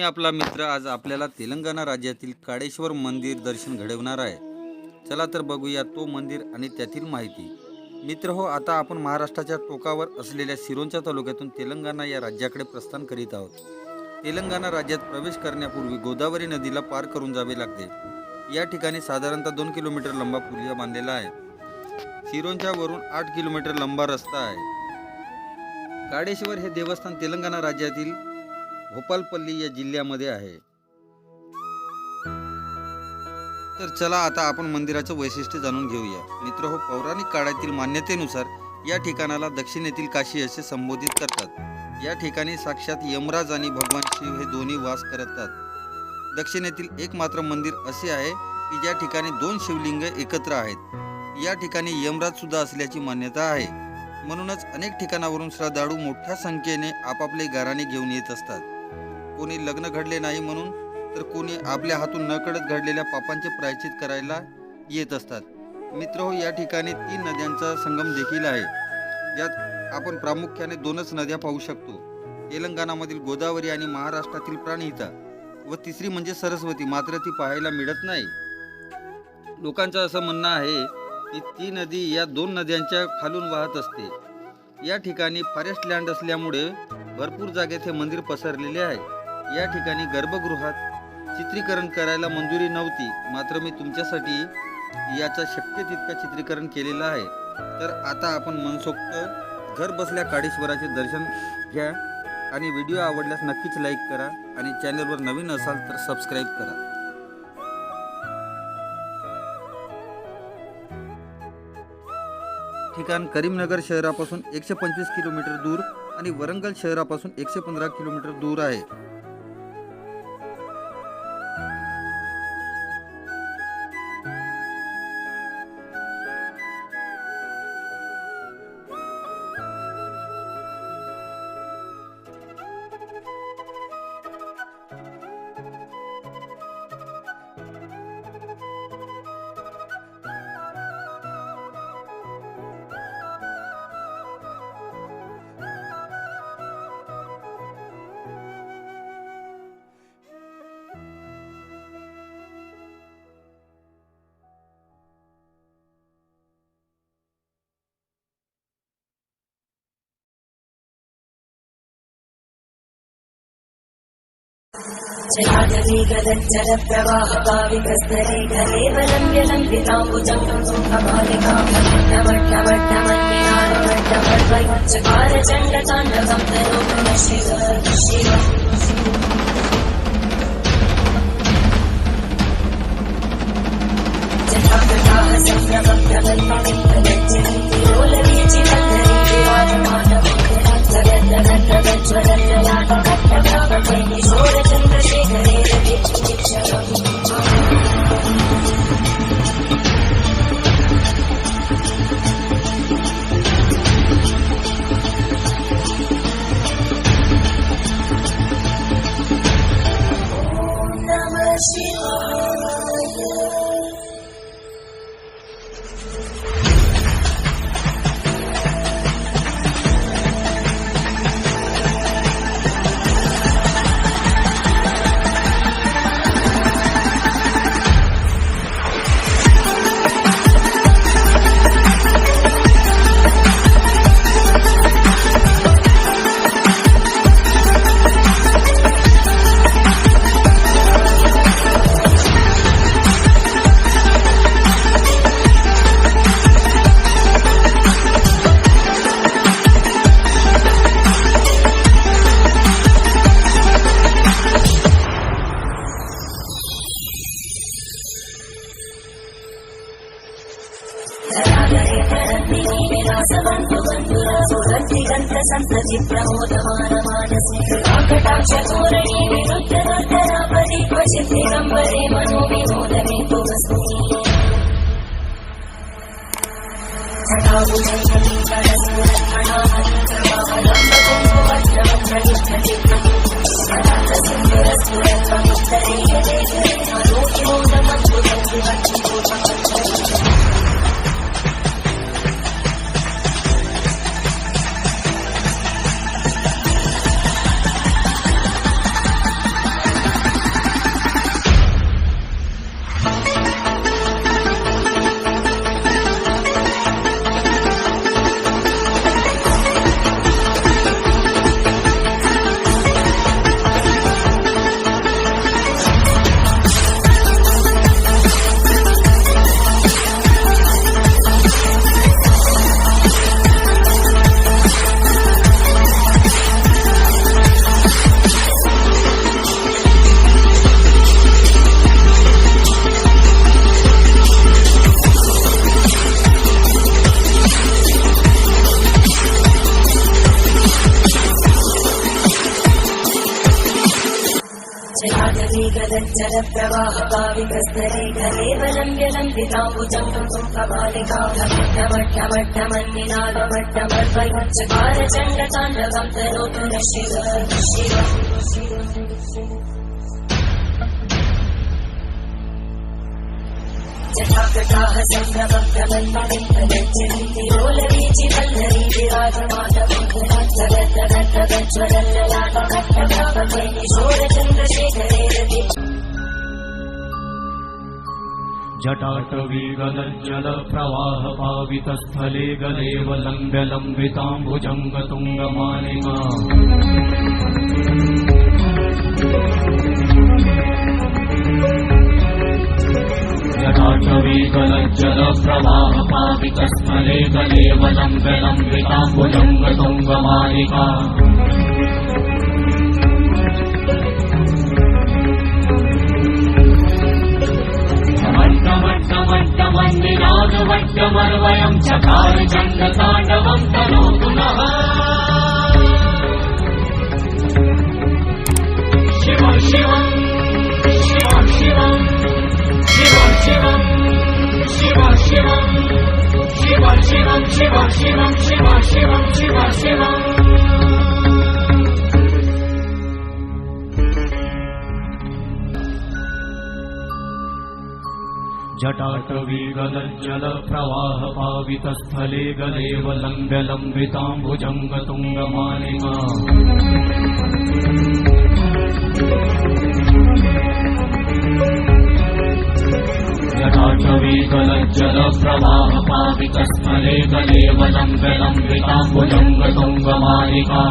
आपला मित्र आज आपल्याला तेलंगणा राज्यातील काळेश्वर मंदिर दर्शन घडवणार आहे। चला तर बघूया तो मंदिर आणि त्यातील माहिती। मित्र हो, आता आपण महाराष्ट्राच्या टोकावर असलेल्या सिरोंचा तालुक्यातून तेलंगणा या राज्याकडे प्रस्थान करीत आहोत। तेलंगणा राज्यात प्रवेश करण्यापूर्वी गोदावरी नदीला पार करून जावे लागते। या ठिकाणी साधारणतः 2 किलोमीटर लंबा पुलिया बांधलेला आहे। सिरोंचा वरून 8 किलोमीटर लंबा रस्ता आहे। काळेश्वर हे देवस्थान तेलंगणा राज्यातील भोपालपल्ली या जिल्ह्यामध्ये आहे। तर चला आता आपण मंदिराचं वैशिष्ट्य जाणून घेऊया। मित्र हो, पौराणिक काळातील मान्यतेनुसार या ठिकाणाला दक्षिणेतील काशी असे संबोधित करतात। या ठिकाणी साक्षात यमराज आणि भगवान शिव हे दोन्ही वास करतात। दक्षिणेतील एकमात्र मंदिर असे आहे की ज्या ठिकाणी 2 शिवलिंग एकत्र आहेत। या ठिकाणी यमराज सुद्धा असल्याची मान्यता आहे। म्हणूनच अनेक ठिकाणावरून श्रद्धाळू मोठ्या संख्येने आपापले गाराणे घेऊन येत असतात। कोणी लग्न घडले नाही म्हणून, तर कोणी आपल्या हातून नकळत घडलेल्या पापांचे प्रायश्चित करायला येत असतात। मित्र हो, या ठिकाणी 3 नद्यांचा संगम देखील आहे, ज्यात आपण प्रामुख्याने 2च नद्या पाहू शकतो। तेलंगणामधील गोदावरी आणि महाराष्ट्रातील प्राणहिता, व तिसरी म्हणजे सरस्वती, मात्र ती पाहायला मिळत नाही। लोकांचं असं म्हणणं आहे की ती नदी या 2 नद्यांच्या खालून वाहत असते। या ठिकाणी फॉरेस्ट लँड असल्यामुळे भरपूर जागेत हे मंदिर पसरलेले आहे। या ठिकाणी गर्भगृहात चित्रीकरण करायला मंजुरी नव्हती, मात्र मी तुमच्यासाठी याचं शक्य तितकं चित्रीकरण केलेलं आहे। तर आता आपण मनसोक्त घर बसल्या काळेश्वराचे दर्शन घ्या आणि व्हिडिओ आवडल्यास नक्कीच लाईक करा आणि चॅनलवर नवीन असाल तर सबस्क्राईब करा। ठिकाण करीमनगर शहरापासून 125 किलोमीटर दूर आणि वरंगल शहरापासून 115 किलोमीटर दूर आहे। जलाजलीगदज्जलप्रवाहपाविकस्तरे गलेवलम्ब्यलम्बिताम्बुजङ्गमन्नवट्टमट्टमन्निनादवट्टमर्वैचकारचण्डताण्डवं तनोतु शिव शिव जटाकटाः सम्भ्रमप्रकल्पविकलज्जन्ति लोलवीचिवल्लरी विराजमानमङ्गलज्जलज्जलज्जलाटकट्टव्यापकै किशोरचन्द्रशेखरे रविक्षरम् संतति प्रमोदमानमानसे कटाक्षतोरणे विरुद्धदुर्धरापदि क्वचित् दिगम्बरे मनोविनोदमेतु वस्तुनि सज्जल प्रवाह पावितस्तरे कलेवलम्ब्य लम्बिताम्बुजं कमालिका ढमढमढमन्निनादमड्डमर्पयुच्चकार चण्डताण्डवं तनोतु न शिव जटाकटाः सम्भ्रमप्रबन्धविन्दगच्छन्ति लोलवीचि वल्लरी विराजमानवं जगद्जगद्जगज्ज्वलल्ललाटकट्टव्यापके किशोरचन्द्रशेखरे रति जटाटवीगलज्जल प्रवाह पावितस्थले गलेवलम्ब्य लम्बिताम्बुजङ्गतुङ्गमालिका जटाटवीगलज्जल प्रवाह पावितस्थले गलेवलम्ब्य लम्बिताम्बुजङ्गतुङ्गमालिका वट्टमर्वयं चकार चण्डताण्डवं तनोतु नः शिवं शिवं शिवं शिवं शिवं शिवं शिवं शिवं शिवं शिवं शिवं शिवं शिवं शिवं शिवं शिवं जटाटवीगलज्जल प्रवाह पावितस्थले गलेवलम्ब्य लम्बिताम्बुजङ्गतुङ्गमालिका जटाटवीगलज्जल प्रवाह पावितस्थले गलेवलम्ब्य लम्बिताम्बुजङ्गतुङ्गमालिका